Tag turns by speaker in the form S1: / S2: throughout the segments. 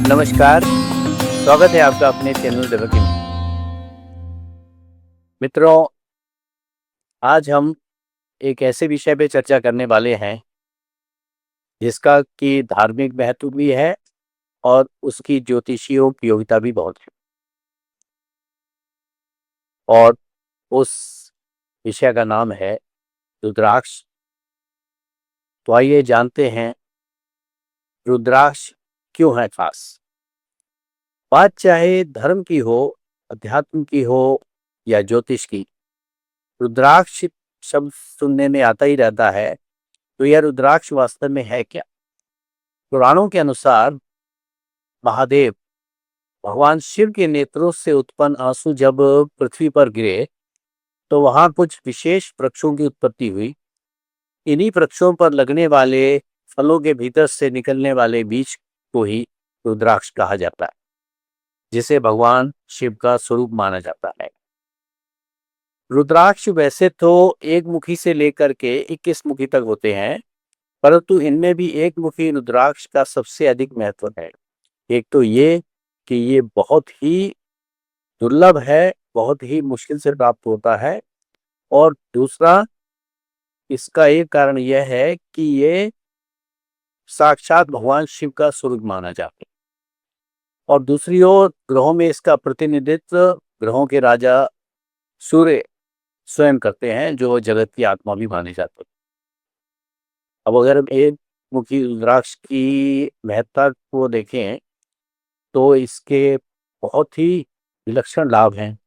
S1: नमस्कार, स्वागत है आपका अपने चैनल देवकी में। मित्रों, आज हम एक ऐसे विषय पे चर्चा करने वाले हैं जिसका कि धार्मिक महत्व भी है और उसकी ज्योतिषीय उपयोगिता भी बहुत है। और उस विषय का नाम है रुद्राक्ष। तो आइए जानते हैं रुद्राक्ष क्यों है खास। बात चाहे धर्म की हो, अध्यात्म की हो या ज्योतिष की, रुद्राक्ष शब्द सुनने में आता ही रहता है। तो यह रुद्राक्ष वास्तव में है क्या? पुराणों के अनुसार महादेव भगवान शिव के नेत्रों से उत्पन्न आंसू जब पृथ्वी पर गिरे तो वहां कुछ विशेष वृक्षों की उत्पत्ति हुई। इन्हीं वृक्षों पर लगने वाले फलों के भीतर से निकलने वाले बीज को ही रुद्राक्ष कहा जाता है, जिसे भगवान शिव का स्वरूप माना जाता है। रुद्राक्ष वैसे तो एक मुखी से लेकर के 21 मुखी तक होते हैं, परंतु इनमें भी एक मुखी रुद्राक्ष का सबसे अधिक महत्व है। एक तो ये कि ये बहुत ही दुर्लभ है, बहुत ही मुश्किल से प्राप्त होता है। और दूसरा, इसका एक कारण यह है कि ये साक्षात भगवान शिव का स्वरूप माना जाता है। और दूसरी ओर ग्रहों में इसका प्रतिनिधित्व ग्रहों के राजा सूर्य स्वयं करते हैं, जो जगत की आत्मा भी माने जाते हैं। अब अगर हम एक मुखी रुद्राक्ष की महत्ता को देखें तो इसके बहुत ही विलक्षण लाभ हैं।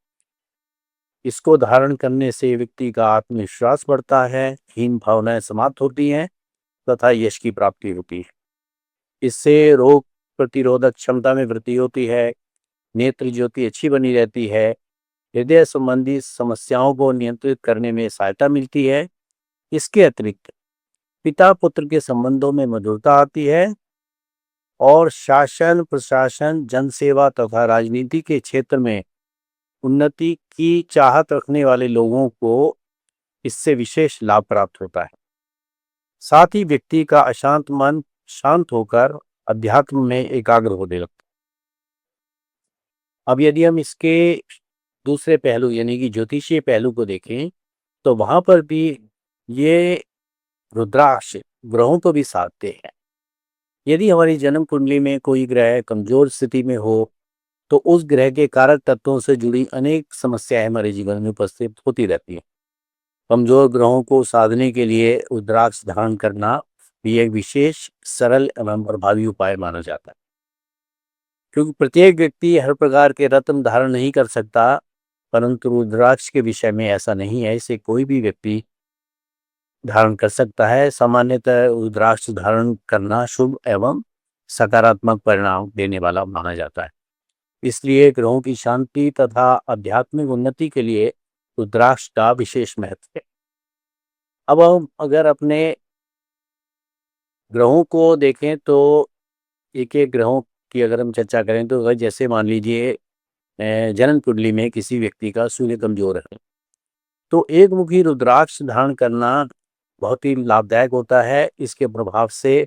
S1: इसको धारण करने से व्यक्ति का आत्मविश्वास बढ़ता है, हीन भावनाएं समाप्त होती हैं तथा यश की प्राप्ति होती है। इससे रोग प्रतिरोधक क्षमता में वृद्धि होती है, नेत्र ज्योति अच्छी बनी रहती है, हृदय संबंधी समस्याओं को नियंत्रित करने में सहायता मिलती है। इसके अतिरिक्त पिता पुत्र के संबंधों में मधुरता आती है और शासन प्रशासन जनसेवा तथा राजनीति के क्षेत्र में उन्नति की चाहत रखने वाले लोगों को इससे विशेष लाभ प्राप्त होता है। साथ ही व्यक्ति का अशांत मन शांत होकर अध्यात्म में एकाग्र होने लगता है। अब यदि हम इसके दूसरे पहलू यानी कि ज्योतिषीय पहलू को देखें तो वहां पर भी ये रुद्राक्ष ग्रहों को भी साधते हैं। यदि हमारी जन्म कुंडली में कोई ग्रह कमजोर स्थिति में हो तो उस ग्रह के कारक तत्वों से जुड़ी अनेक समस्याएं हमारे जीवन में उपस्थित होती रहती हैं। कमजोर ग्रहों को साधने के लिए रुद्राक्ष धारण करना भी एक विशेष सरल एवं प्रभावी उपाय माना जाता है। क्योंकि प्रत्येक व्यक्ति हर प्रकार के रत्न धारण नहीं कर सकता, परंतु रुद्राक्ष के विषय में ऐसा नहीं है। इसे कोई भी व्यक्ति धारण कर सकता है। सामान्यतः रुद्राक्ष धारण करना शुभ एवं सकारात्मक परिणाम देने वाला माना जाता है। इसलिए ग्रहों की शांति तथा आध्यात्मिक उन्नति के लिए रुद्राक्ष का विशेष महत्व है। अब हम अगर अपने ग्रहों को देखें तो एक एक ग्रहों की अगर हम चर्चा करें तो अगर जैसे मान लीजिए जन्म कुंडली में किसी व्यक्ति का सूर्य कमजोर है तो एक मुखी रुद्राक्ष धारण करना बहुत ही लाभदायक होता है। इसके प्रभाव से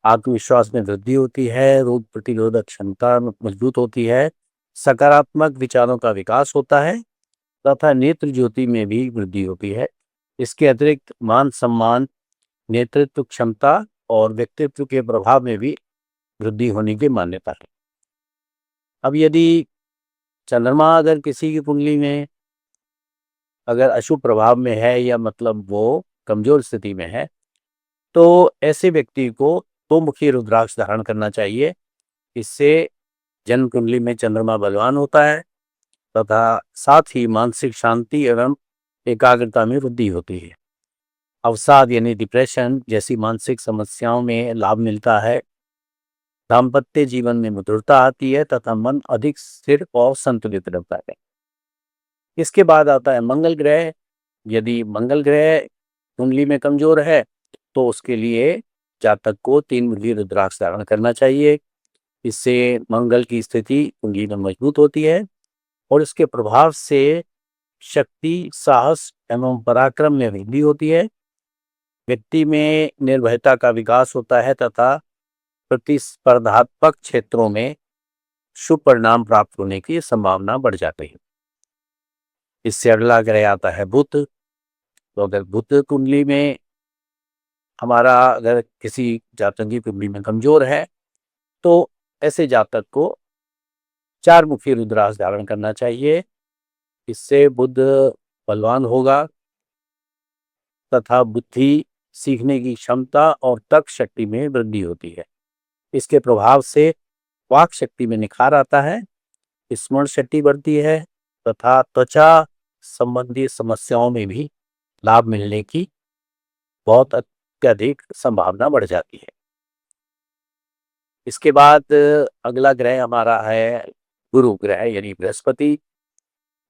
S1: आत्मविश्वास में वृद्धि होती है, रोग प्रतिरोधक क्षमता मजबूत होती है, सकारात्मक विचारों का विकास होता है तथा नेत्र ज्योति में भी वृद्धि होती है। इसके अतिरिक्त मान सम्मान, नेतृत्व क्षमता और व्यक्तित्व के प्रभाव में भी वृद्धि होने की मान्यता है। अब यदि चंद्रमा अगर किसी की कुंडली में अगर अशुभ प्रभाव में है या मतलब वो कमजोर स्थिति में है तो ऐसे व्यक्ति को दो मुखी रुद्राक्ष धारण करना चाहिए। इससे जन्म कुंडली में चंद्रमा बलवान होता है तथा साथ ही मानसिक शांति एवं एकाग्रता में वृद्धि होती है। अवसाद यानी डिप्रेशन जैसी मानसिक समस्याओं में लाभ मिलता है। दाम्पत्य जीवन में मधुरता आती है तथा मन अधिक स्थिर और संतुलित रहता है। इसके बाद आता है मंगल ग्रह। यदि मंगल ग्रह कुंडली में कमजोर है तो उसके लिए जातक को 3 मुखी रुद्राक्ष धारण करना चाहिए। इससे मंगल की स्थिति कुंडली में मजबूत होती है और इसके प्रभाव से शक्ति, साहस एवं पराक्रम में वृद्धि होती है। व्यक्ति में निर्भयता का विकास होता है तथा प्रतिस्पर्धात्मक क्षेत्रों में शुभ परिणाम प्राप्त होने की संभावना बढ़ जाती है। इससे अगला ग्रह आता है बुध। तो अगर बुध कुंडली में हमारा अगर किसी जातक की कुंडली में कमजोर है तो ऐसे जातक को 4 मुखी रुद्राक्ष धारण करना चाहिए। इससे बुध बलवान होगा तथा बुद्धि, सीखने की क्षमता और तर्क शक्ति में वृद्धि होती है। इसके प्रभाव से वाक शक्ति में निखार आता है, स्मरण शक्ति बढ़ती है तथा त्वचा संबंधी समस्याओं में भी लाभ मिलने की बहुत अत्यधिक संभावना बढ़ जाती है। इसके बाद अगला ग्रह हमारा है गुरु ग्रह यानी बृहस्पति।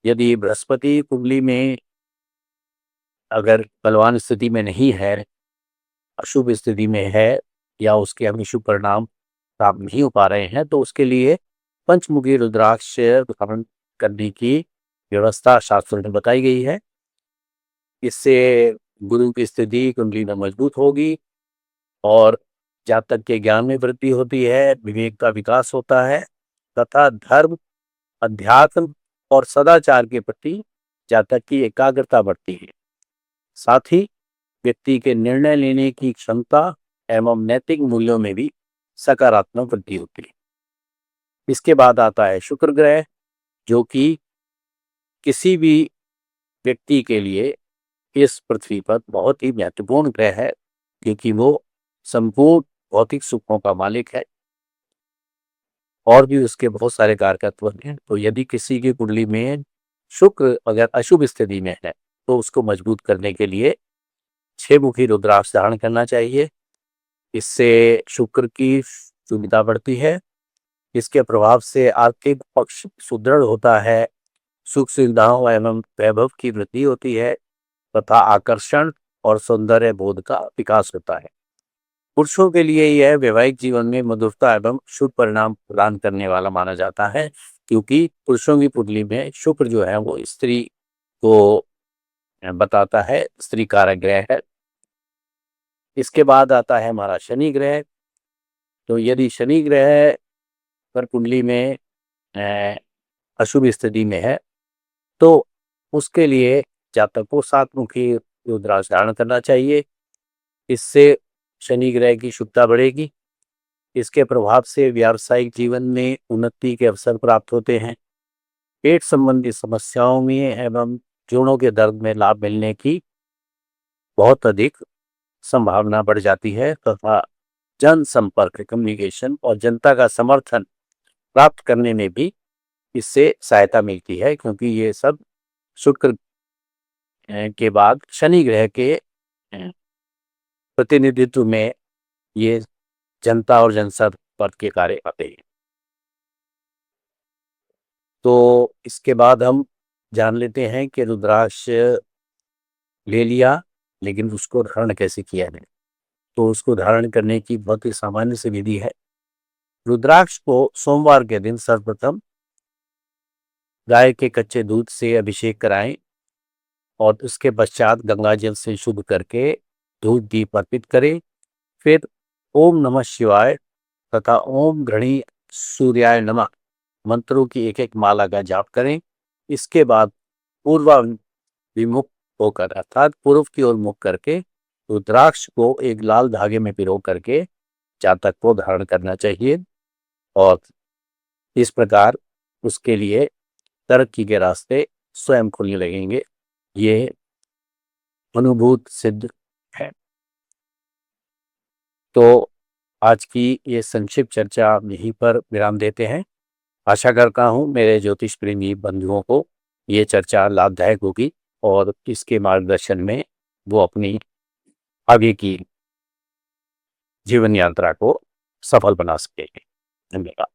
S1: यदि बृहस्पति कुंडली में अगर बलवान स्थिति में नहीं है, अशुभ स्थिति में है या उसके अभी शुभ परिणाम प्राप्त नहीं हो पा रहे हैं तो उसके लिए पंचमुखी रुद्राक्ष धारण करने की व्यवस्था शास्त्रों में बताई गई है। इससे गुरु की स्थिति कुंडली में मजबूत होगी और जातक के ज्ञान में वृद्धि होती है, विवेक का विकास होता है तथा धर्म, अध्यात्म और सदाचार के प्रति जातक की एकाग्रता बढ़ती है। साथ ही व्यक्ति के निर्णय लेने की क्षमता एवं नैतिक मूल्यों में भी सकारात्मक वृद्धि होती है। इसके बाद आता है शुक्र ग्रह, जो कि किसी भी व्यक्ति के लिए इस पृथ्वी पर बहुत ही महत्वपूर्ण ग्रह है क्योंकि वो संपूर्ण भौतिक सुखों का मालिक है और भी उसके बहुत सारे कारकत्व हैं। तो यदि किसी की कुंडली में शुक्र अगर अशुभ स्थिति में है तो उसको मजबूत करने के लिए 6 मुखी रुद्राक्ष धारण करना चाहिए। इससे शुक्र की सुविधा बढ़ती है। इसके प्रभाव से आर्थिक पक्ष सुदृढ़ होता है, सुख सुविधाओं एवं वैभव की वृद्धि होती है तथा आकर्षण और सौंदर्य बोध का विकास होता है। पुरुषों के लिए यह वैवाहिक जीवन में मधुरता एवं शुभ परिणाम प्रदान करने वाला माना जाता है क्योंकि पुरुषों की कुंडली में शुक्र जो है वो स्त्री को बताता है, स्त्री कारक ग्रह है। इसके बाद आता है हमारा शनि ग्रह। तो यदि शनि ग्रह पर कुंडली में अशुभ स्थिति में है तो उसके लिए जातक को 7 मुखी रुद्राक्ष धारण करना चाहिए। इससे शनि ग्रह की शुभता बढ़ेगी। इसके प्रभाव से व्यावसायिक जीवन में उन्नति के अवसर प्राप्त होते हैं। पेट संबंधी समस्याओं में एवं जोड़ों के दर्द में लाभ मिलने की बहुत अधिक संभावना बढ़ जाती है तथा जनसंपर्क, कम्युनिकेशन और जनता का समर्थन प्राप्त करने में भी इससे सहायता मिलती है क्योंकि ये सब शुक्र के बाद शनि ग्रह के प्रतिनिधित्व में ये जनता और जनसंपर्क के कार्य आते हैं। तो इसके बाद हम जान लेते हैं कि रुद्राक्ष ले लिया लेकिन उसको धारण कैसे किया जाए। तो उसको धारण करने की बहुत ही सामान्य सी विधि है। रुद्राक्ष को सोमवार के दिन सर्वप्रथम गाय के कच्चे दूध से अभिषेक कराएं और उसके पश्चात गंगा जल से शुद्ध करके धूप दीप अर्पित करें। फिर ओम नमः शिवाय तथा ओम घृणी सूर्याय नमः मंत्रों की एक एक माला का जाप करें। इसके बाद पूर्वाभिमुख होकर अर्थात पूर्व की ओर मुख करके रुद्राक्ष को एक लाल धागे में पिरो करके जातक को धारण करना चाहिए और इस प्रकार उसके लिए तरक्की के रास्ते स्वयं खुलने लगेंगे। ये अनुभूत सिद्ध है। तो आज की ये संक्षिप्त चर्चा यहीं पर विराम देते हैं। आशा करता हूँ मेरे ज्योतिष प्रेमी बंधुओं को ये चर्चा लाभदायक होगी और इसके मार्गदर्शन में वो अपनी आगे की जीवन यात्रा को सफल बना सकेंगे। धन्यवाद।